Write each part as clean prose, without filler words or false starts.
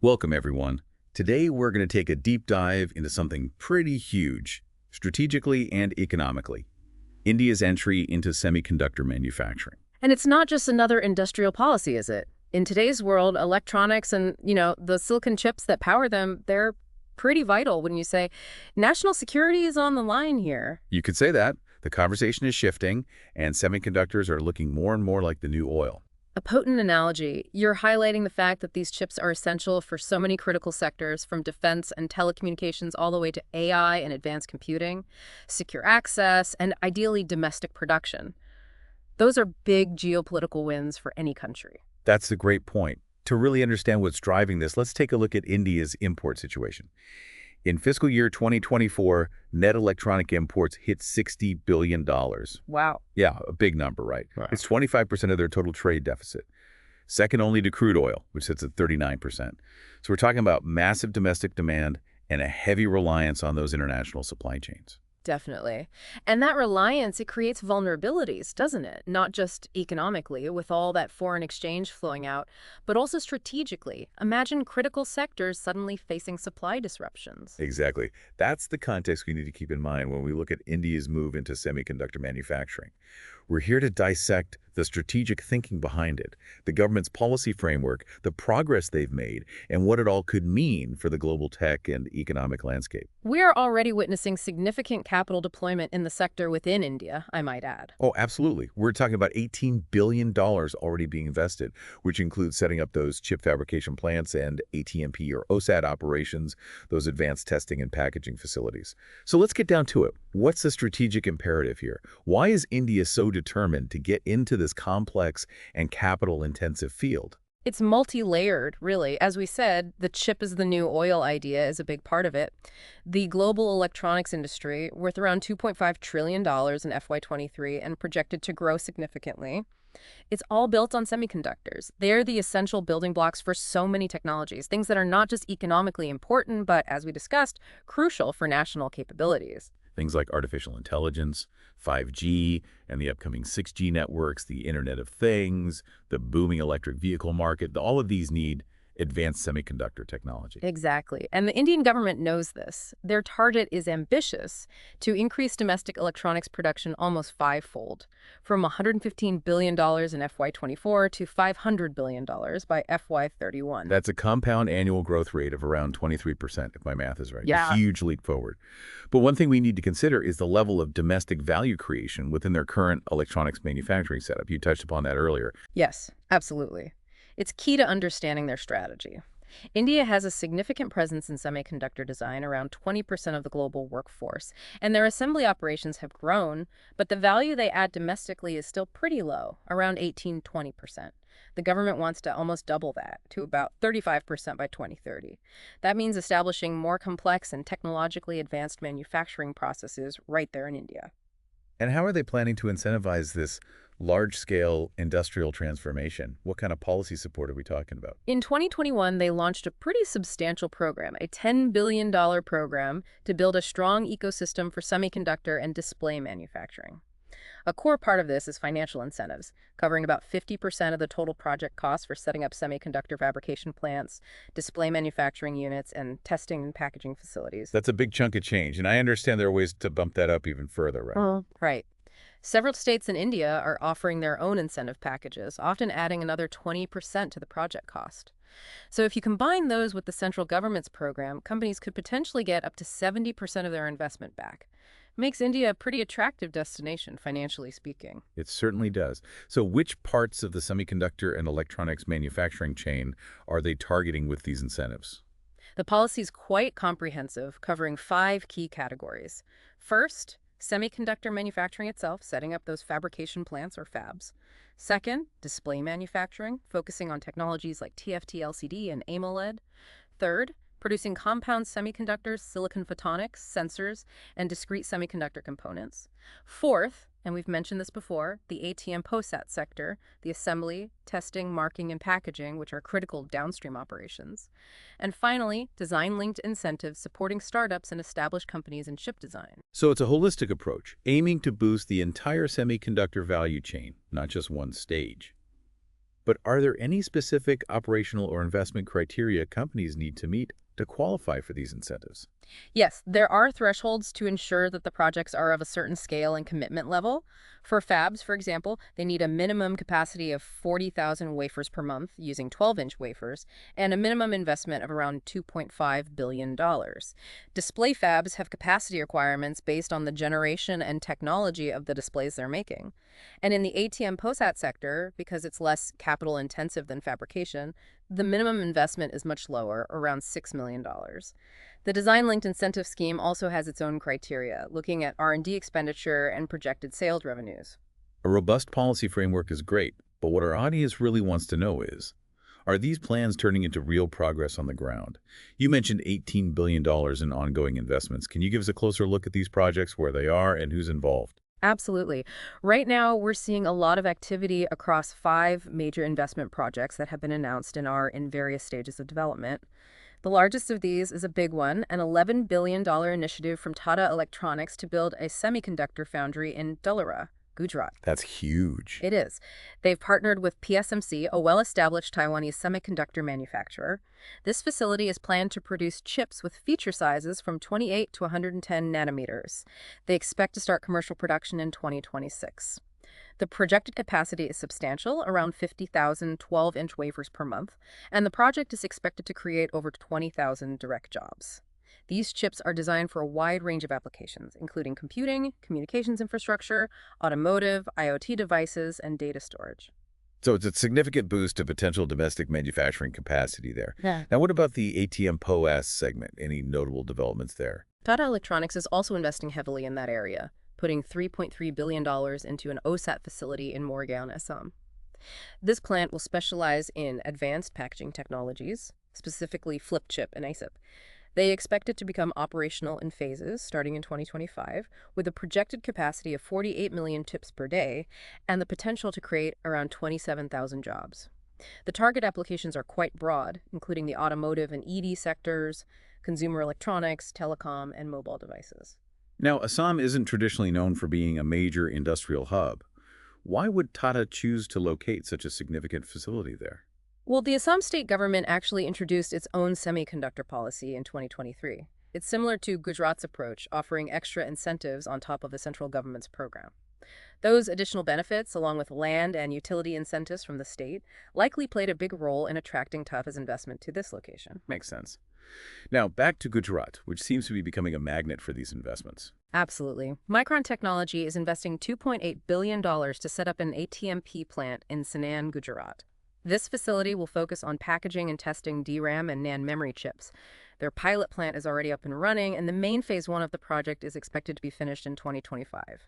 Welcome, everyone. Today, we're going to take a deep dive into something pretty huge, strategically and economically. India's entry into semiconductor manufacturing. And it's not just another industrial policy, is it? In today's world, electronics and, the silicon chips that power them, they're pretty vital when you say national security is on the line here. You could say that. The conversation is shifting, and semiconductors are looking more and more like the new oil. A potent analogy. You're highlighting the fact that these chips are essential for so many critical sectors, from defense and telecommunications all the way to AI and advanced computing, secure access, and ideally domestic production. Those are big geopolitical wins for any country. That's a great point. To really understand what's driving this, let's take a look at India's import situation. In fiscal year 2024, net electronic imports hit $60 billion. Wow. Yeah, a big number, right? Wow. It's 25% of their total trade deficit, second only to crude oil, which sits at 39%. So we're talking about massive domestic demand and a heavy reliance on those international supply chains. Definitely. And that reliance, it creates vulnerabilities, doesn't it? Not just economically, with all that foreign exchange flowing out, but also strategically. Imagine critical sectors suddenly facing supply disruptions. Exactly. That's the context we need to keep in mind when we look at India's move into semiconductor manufacturing. We're here to dissect the strategic thinking behind it, the government's policy framework, the progress they've made, and what it all could mean for the global tech and economic landscape. We are already witnessing significant capital deployment in the sector within India, I might add. Oh, absolutely. We're talking about $18 billion already being invested, which includes setting up those chip fabrication plants and ATMP or OSAT operations, those advanced testing and packaging facilities. So let's get down to it. What's the strategic imperative here? Why is India so determined to get into this complex and capital-intensive field? It's multi-layered, really. As we said, the chip is the new oil idea is a big part of it. The global electronics industry, worth around $2.5 trillion in FY23 and projected to grow significantly. It's all built on semiconductors. They're the essential building blocks for so many technologies, things that are not just economically important, but, as we discussed, crucial for national capabilities. Things like artificial intelligence, 5G, and the upcoming 6G networks, the Internet of Things, the booming electric vehicle market, all of these need advanced semiconductor technology. Exactly. And the Indian government knows this. Their target is ambitious to increase domestic electronics production almost fivefold, from $115 billion in FY24 to $500 billion by FY31. That's a compound annual growth rate of around 23%, if my math is right. Yeah. A huge leap forward. But one thing we need to consider is the level of domestic value creation within their current electronics manufacturing setup. You touched upon that earlier. Yes, absolutely. It's key to understanding their strategy. India has a significant presence in semiconductor design, around 20% of the global workforce, and their assembly operations have grown, but the value they add domestically is still pretty low, around 18–20%. The government wants to almost double that, to about 35% by 2030. That means establishing more complex and technologically advanced manufacturing processes right there in India. And how are they planning to incentivize this large-scale industrial transformation? What kind of policy support are we talking about? In 2021, they launched a pretty substantial program, a $10 billion program to build a strong ecosystem for semiconductor and display manufacturing. A core part of this is financial incentives, covering about 50% of the total project costs for setting up semiconductor fabrication plants, display manufacturing units, and testing and packaging facilities. That's a big chunk of change, and I understand there are ways to bump that up even further, right? Right. Several states in India are offering their own incentive packages, often adding another 20% to the project cost. So if you combine those with the central government's program, companies could potentially get up to 70% of their investment back. Makes India a pretty attractive destination, financially speaking. It certainly does. So which parts of the semiconductor and electronics manufacturing chain are they targeting with these incentives? The policy is quite comprehensive, covering 5 key categories. First, semiconductor manufacturing itself, setting up those fabrication plants or fabs. Second, display manufacturing, focusing on technologies like TFT LCD and AMOLED. Third, producing compound semiconductors, silicon photonics, sensors, and discrete semiconductor components. Fourth, and we've mentioned this before, the ATMP OSAT sector, the assembly, testing, marking, and packaging, which are critical downstream operations. And finally, design-linked incentives supporting startups and established companies in chip design. So it's a holistic approach, aiming to boost the entire semiconductor value chain, not just one stage. But are there any specific operational or investment criteria companies need to meet to qualify for these incentives? Yes, there are thresholds to ensure that the projects are of a certain scale and commitment level. For fabs, for example, they need a minimum capacity of 40,000 wafers per month using 12-inch wafers and a minimum investment of around $2.5 billion. Display fabs have capacity requirements based on the generation and technology of the displays they're making. And in the ATM POSAT sector, because it's less capital intensive than fabrication, the minimum investment is much lower, around $6 million. The design-linked incentive scheme also has its own criteria, looking at R&D expenditure and projected sales revenues. A robust policy framework is great, but what our audience really wants to know is, are these plans turning into real progress on the ground? You mentioned $18 billion in ongoing investments. Can you give us a closer look at these projects, where they are, and who's involved? Absolutely. Right now, we're seeing a lot of activity across 5 major investment projects that have been announced and are in various stages of development. The largest of these is a big one, an $11 billion initiative from Tata Electronics to build a semiconductor foundry in Dulera, Gujarat. That's huge. It is. They've partnered with PSMC, a well-established Taiwanese semiconductor manufacturer. This facility is planned to produce chips with feature sizes from 28 to 110 nanometers. They expect to start commercial production in 2026. The projected capacity is substantial, around 50,000 12-inch wafers per month, and the project is expected to create over 20,000 direct jobs. These chips are designed for a wide range of applications, including computing, communications infrastructure, automotive, IoT devices, and data storage. So it's a significant boost to potential domestic manufacturing capacity there. Yeah. Now, what about the ATM POS segment? Any notable developments there? Tata Electronics is also investing heavily in that area, putting $3.3 billion into an OSAT facility in Morgan, Assam. This plant will specialize in advanced packaging technologies, specifically flip chip and ASIP. They expect it to become operational in phases starting in 2025, with a projected capacity of 48 million chips per day and the potential to create around 27,000 jobs. The target applications are quite broad, including the automotive and ED sectors, consumer electronics, telecom, and mobile devices. Now, Assam isn't traditionally known for being a major industrial hub. Why would Tata choose to locate such a significant facility there? Well, the Assam state government actually introduced its own semiconductor policy in 2023. It's similar to Gujarat's approach, offering extra incentives on top of the central government's program. Those additional benefits, along with land and utility incentives from the state, likely played a big role in attracting Tata's investment to this location. Makes sense. Now, back to Gujarat, which seems to be becoming a magnet for these investments. Absolutely. Micron Technology is investing $2.8 billion to set up an ATMP plant in Sanan, Gujarat. This facility will focus on packaging and testing DRAM and NAND memory chips. Their pilot plant is already up and running, and the main phase 1 of the project is expected to be finished in 2025.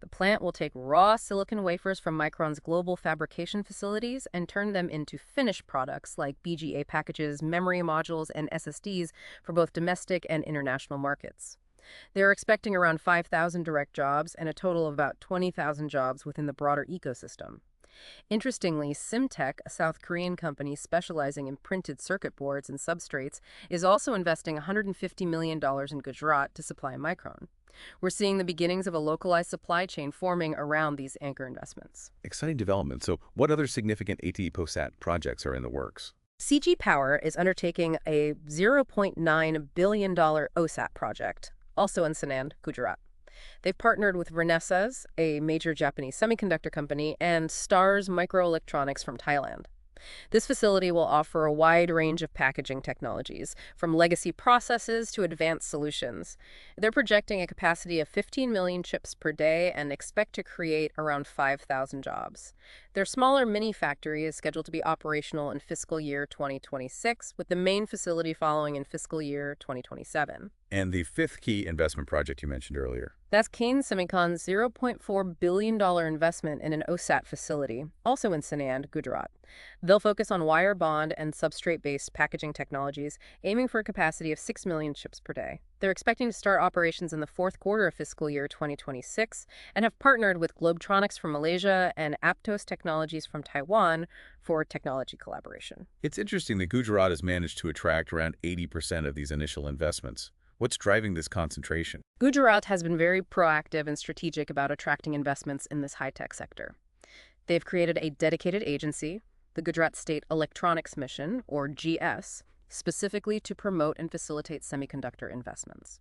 The plant will take raw silicon wafers from Micron's global fabrication facilities and turn them into finished products like BGA packages, memory modules, and SSDs for both domestic and international markets. They're expecting around 5,000 direct jobs and a total of about 20,000 jobs within the broader ecosystem. Interestingly, Simtech, a South Korean company specializing in printed circuit boards and substrates, is also investing $150 million in Gujarat to supply Micron. We're seeing the beginnings of a localized supply chain forming around these anchor investments. Exciting development. So what other significant AT POSAT projects are in the works? CG Power is undertaking a $0.9 billion OSAT project, also in Sanand, Gujarat. They've partnered with Renesas, a major Japanese semiconductor company, and Stars Microelectronics from Thailand. This facility will offer a wide range of packaging technologies, from legacy processes to advanced solutions. They're projecting a capacity of 15 million chips per day and expect to create around 5,000 jobs. Their smaller mini factory is scheduled to be operational in fiscal year 2026, with the main facility following in fiscal year 2027. And the fifth key investment project you mentioned earlier. That's Kane Semicon's $0.4 billion investment in an OSAT facility, also in Sanand, Gujarat. They'll focus on wire bond and substrate-based packaging technologies, aiming for a capacity of 6 million chips per day. They're expecting to start operations in the fourth quarter of fiscal year 2026 and have partnered with Globetronics from Malaysia and Aptos Technologies from Taiwan for technology collaboration. It's interesting that Gujarat has managed to attract around 80% of these initial investments. What's driving this concentration? Gujarat has been very proactive and strategic about attracting investments in this high-tech sector. They've created a dedicated agency, the Gujarat State Electronics Mission, or GS, specifically to promote and facilitate semiconductor investments.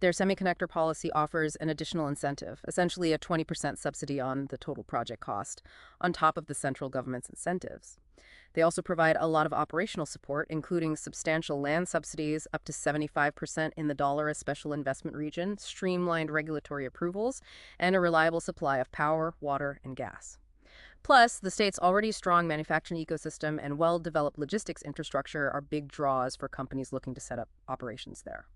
Their semiconductor policy offers an additional incentive, essentially a 20% subsidy on the total project cost, on top of the central government's incentives. They also provide a lot of operational support, including substantial land subsidies up to 75% in the dollar as special investment region, streamlined regulatory approvals, and a reliable supply of power, water, and gas. Plus, the state's already strong manufacturing ecosystem and well-developed logistics infrastructure are big draws for companies looking to set up operations there.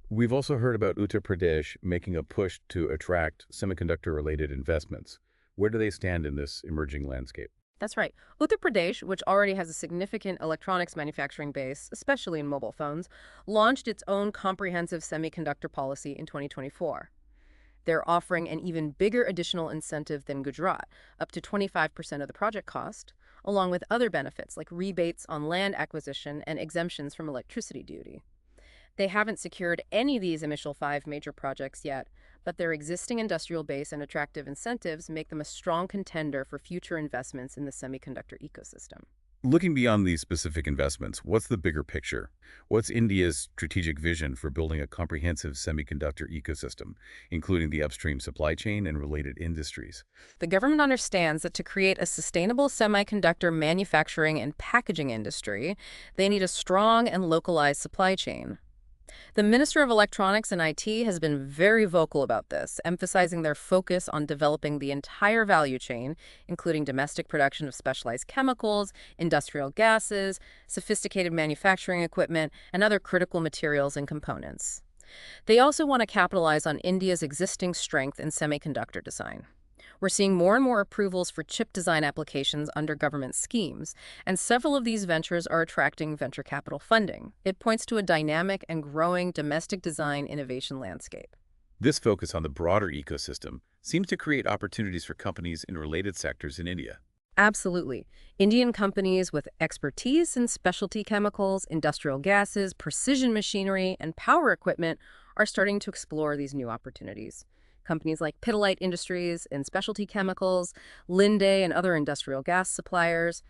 We've also heard about Uttar Pradesh making a push to attract semiconductor-related investments. Where do they stand in this emerging landscape? That's right. Uttar Pradesh, which already has a significant electronics manufacturing base, especially in mobile phones, launched its own comprehensive semiconductor policy in 2024. They're offering an even bigger additional incentive than Gujarat, up to 25% of the project cost, along with other benefits like rebates on land acquisition and exemptions from electricity duty. They haven't secured any of these initial 5 major projects yet, but their existing industrial base and attractive incentives make them a strong contender for future investments in the semiconductor ecosystem. Looking beyond these specific investments, what's the bigger picture? What's India's strategic vision for building a comprehensive semiconductor ecosystem, including the upstream supply chain and related industries? The government understands that to create a sustainable semiconductor manufacturing and packaging industry, they need a strong and localized supply chain. The Minister of Electronics and IT has been very vocal about this, emphasizing their focus on developing the entire value chain, including domestic production of specialized chemicals, industrial gases, sophisticated manufacturing equipment, and other critical materials and components. They also want to capitalize on India's existing strength in semiconductor design. We're seeing more and more approvals for chip design applications under government schemes, and several of these ventures are attracting venture capital funding. It points to a dynamic and growing domestic design innovation landscape. This focus on the broader ecosystem seems to create opportunities for companies in related sectors in India. Absolutely. Indian companies with expertise in specialty chemicals, industrial gases, precision machinery, and power equipment are starting to explore these new opportunities. Companies like Pidilite Industries in specialty chemicals, Linde and other industrial gas suppliers,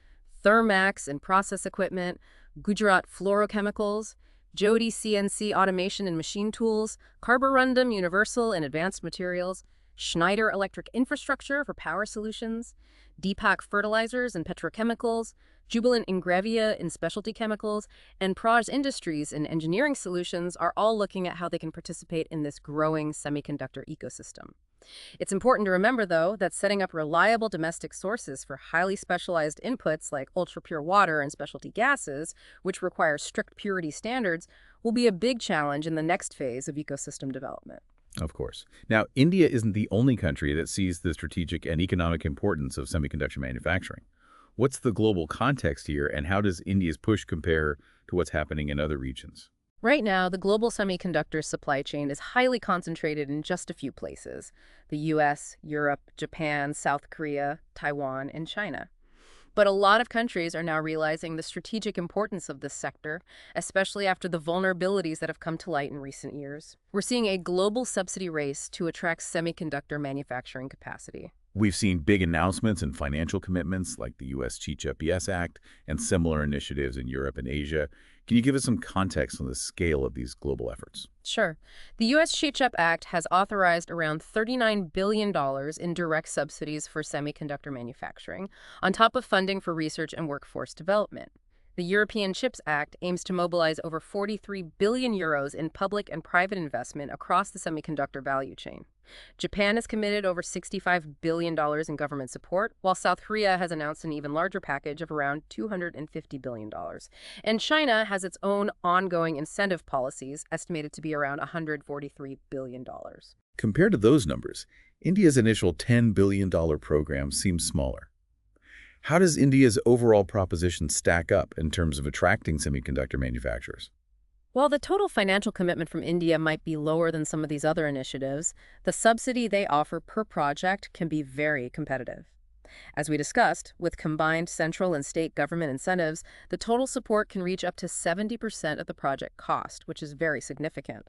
Thermax in process equipment, Gujarat Fluorochemicals, Jyoti CNC Automation and Machine Tools, Carborundum Universal in Advanced Materials, Schneider Electric Infrastructure for Power Solutions, Deepak Fertilizers and Petrochemicals, Jubilant Ingravia in specialty chemicals, and Praj Industries in engineering solutions are all looking at how they can participate in this growing semiconductor ecosystem. It's important to remember, though, that setting up reliable domestic sources for highly specialized inputs like ultra-pure water and specialty gases, which require strict purity standards, will be a big challenge in the next phase of ecosystem development. Of course. Now, India isn't the only country that sees the strategic and economic importance of semiconductor manufacturing. What's the global context here, and how does India's push compare to what's happening in other regions? Right now, the global semiconductor supply chain is highly concentrated in just a few places: the US, Europe, Japan, South Korea, Taiwan, and China. But a lot of countries are now realizing the strategic importance of this sector, especially after the vulnerabilities that have come to light in recent years. We're seeing a global subsidy race to attract semiconductor manufacturing capacity. We've seen big announcements and financial commitments like the U.S. Cheap Yes Act and similar initiatives in Europe and Asia. Can you give us some context on the scale of these global efforts? Sure. The U.S. CHIPS Act has authorized around $39 billion in direct subsidies for semiconductor manufacturing, on top of funding for research and workforce development. The European Chips Act aims to mobilize over 43 billion euros in public and private investment across the semiconductor value chain. Japan has committed over $65 billion in government support, while South Korea has announced an even larger package of around $250 billion. And China has its own ongoing incentive policies, estimated to be around $143 billion. Compared to those numbers, India's initial $10 billion program seems smaller. How does India's overall proposition stack up in terms of attracting semiconductor manufacturers? While the total financial commitment from India might be lower than some of these other initiatives, the subsidy they offer per project can be very competitive. As we discussed, with combined central and state government incentives, the total support can reach up to 70% of the project cost, which is very significant.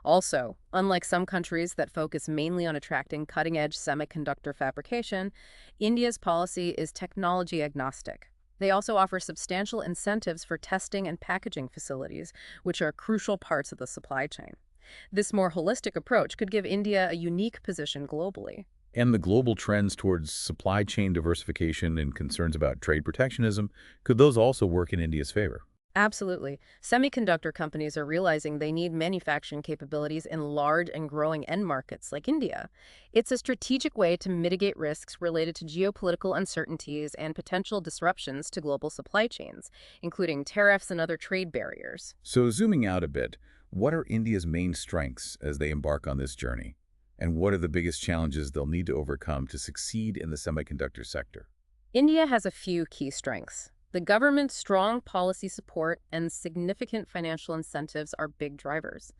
Also, unlike some countries that focus mainly on attracting cutting-edge semiconductor fabrication, India's policy is technology agnostic. They also offer substantial incentives for testing and packaging facilities, which are crucial parts of the supply chain. This more holistic approach could give India a unique position globally. And the global trends towards supply chain diversification and concerns about trade protectionism, could those also work in India's favor? Absolutely. Semiconductor companies are realizing they need manufacturing capabilities in large and growing end markets like India. It's a strategic way to mitigate risks related to geopolitical uncertainties and potential disruptions to global supply chains, including tariffs and other trade barriers. So zooming out a bit, what are India's main strengths as they embark on this journey? And what are the biggest challenges they'll need to overcome to succeed in the semiconductor sector? India has a few key strengths. The government's strong policy support and significant financial incentives are big drivers.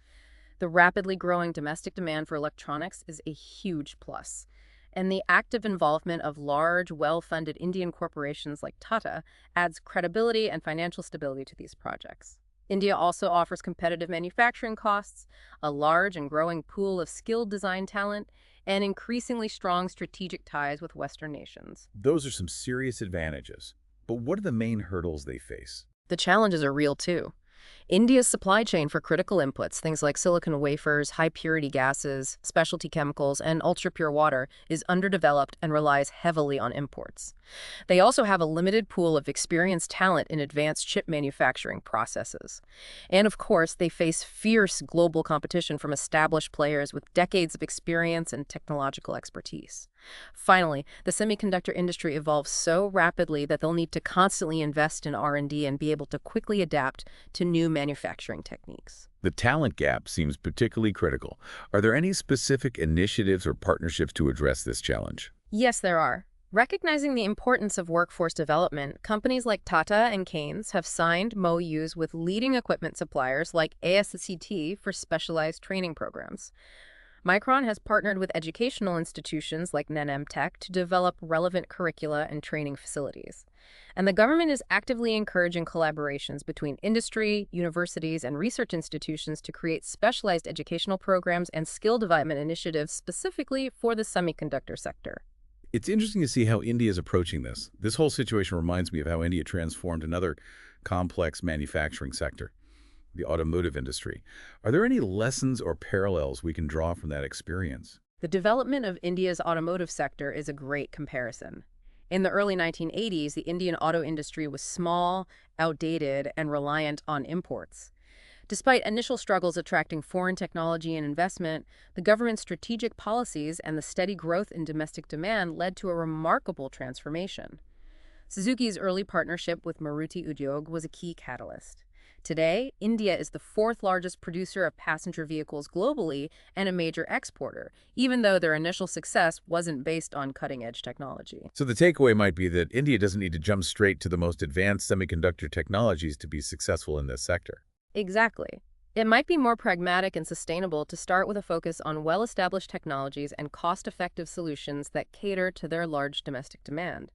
The rapidly growing domestic demand for electronics is a huge plus. And the active involvement of large, well-funded Indian corporations like Tata adds credibility and financial stability to these projects. India also offers competitive manufacturing costs, a large and growing pool of skilled design talent, and increasingly strong strategic ties with Western nations. Those are some serious advantages. But what are the main hurdles they face? The challenges are real too. India's supply chain for critical inputs, things like silicon wafers, high-purity gases, specialty chemicals, and ultra-pure water, is underdeveloped and relies heavily on imports. They also have a limited pool of experienced talent in advanced chip manufacturing processes. And of course, they face fierce global competition from established players with decades of experience and technological expertise. Finally, the semiconductor industry evolves so rapidly that they'll need to constantly invest in R&D and be able to quickly adapt to new manufacturing techniques. The talent gap seems particularly critical. Are there any specific initiatives or partnerships to address this challenge? Yes, there are. Recognizing the importance of workforce development, companies like Tata and Keynes have signed MOUs with leading equipment suppliers like ASCT for specialized training programs. Micron has partnered with educational institutions like NNM Tech to develop relevant curricula and training facilities. And the government is actively encouraging collaborations between industry, universities, and research institutions to create specialized educational programs and skill development initiatives specifically for the semiconductor sector. It's interesting to see how India is approaching this. This whole situation reminds me of how India transformed another complex manufacturing sector, the automotive industry. Are there any lessons or parallels we can draw from that experience? The development of India's automotive sector is a great comparison. In the early 1980s, the Indian auto industry was small, outdated, and reliant on imports. Despite initial struggles attracting foreign technology and investment, the government's strategic policies and the steady growth in domestic demand led to a remarkable transformation. Suzuki's early partnership with Maruti Udyog was a key catalyst. Today, India is the fourth largest producer of passenger vehicles globally and a major exporter, even though their initial success wasn't based on cutting-edge technology. So the takeaway might be that India doesn't need to jump straight to the most advanced semiconductor technologies to be successful in this sector. Exactly. It might be more pragmatic and sustainable to start with a focus on well-established technologies and cost-effective solutions that cater to their large domestic demand.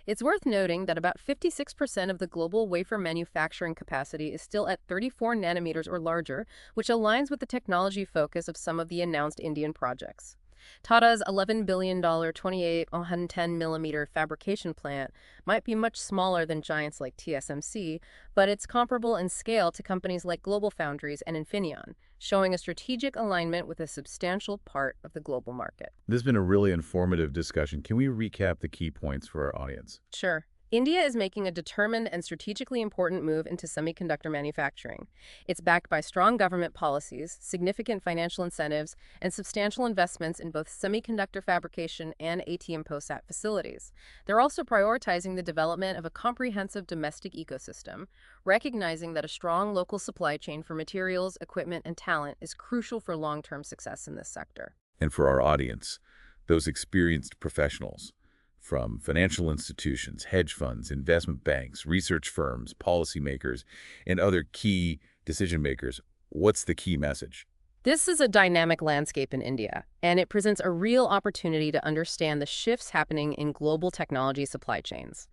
It's worth noting that about 56% of the global wafer manufacturing capacity is still at 34 nanometers or larger, which aligns with the technology focus of some of the announced Indian projects. Tata's $11 billion 28-110mm fabrication plant might be much smaller than giants like TSMC, but it's comparable in scale to companies like GlobalFoundries and Infineon, showing a strategic alignment with a substantial part of the global market. This has been a really informative discussion. Can we recap the key points for our audience? Sure. India is making a determined and strategically important move into semiconductor manufacturing. It's backed by strong government policies, significant financial incentives, and substantial investments in both semiconductor fabrication and ATMP OSAT facilities. They're also prioritizing the development of a comprehensive domestic ecosystem, recognizing that a strong local supply chain for materials, equipment, and talent is crucial for long-term success in this sector. And for our audience, those experienced professionals, from financial institutions, hedge funds, investment banks, research firms, policymakers, and other key decision makers, what's the key message? This is a dynamic landscape in India, and it presents a real opportunity to understand the shifts happening in global technology supply chains.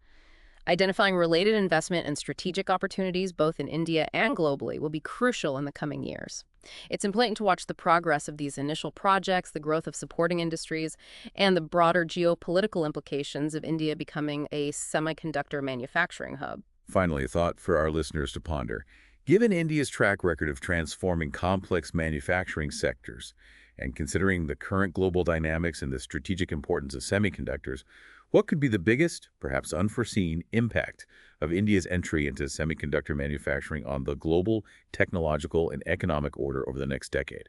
Identifying related investment and strategic opportunities both in India and globally will be crucial in the coming years. It's important to watch the progress of these initial projects, the growth of supporting industries, and the broader geopolitical implications of India becoming a semiconductor manufacturing hub. Finally, a thought for our listeners to ponder. Given India's track record of transforming complex manufacturing sectors, and considering the current global dynamics and the strategic importance of semiconductors, what could be the biggest, perhaps unforeseen, impact of India's entry into semiconductor manufacturing on the global technological and economic order over the next decade?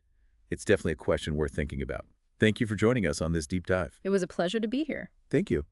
It's definitely a question worth thinking about. Thank you for joining us on this deep dive. It was a pleasure to be here. Thank you.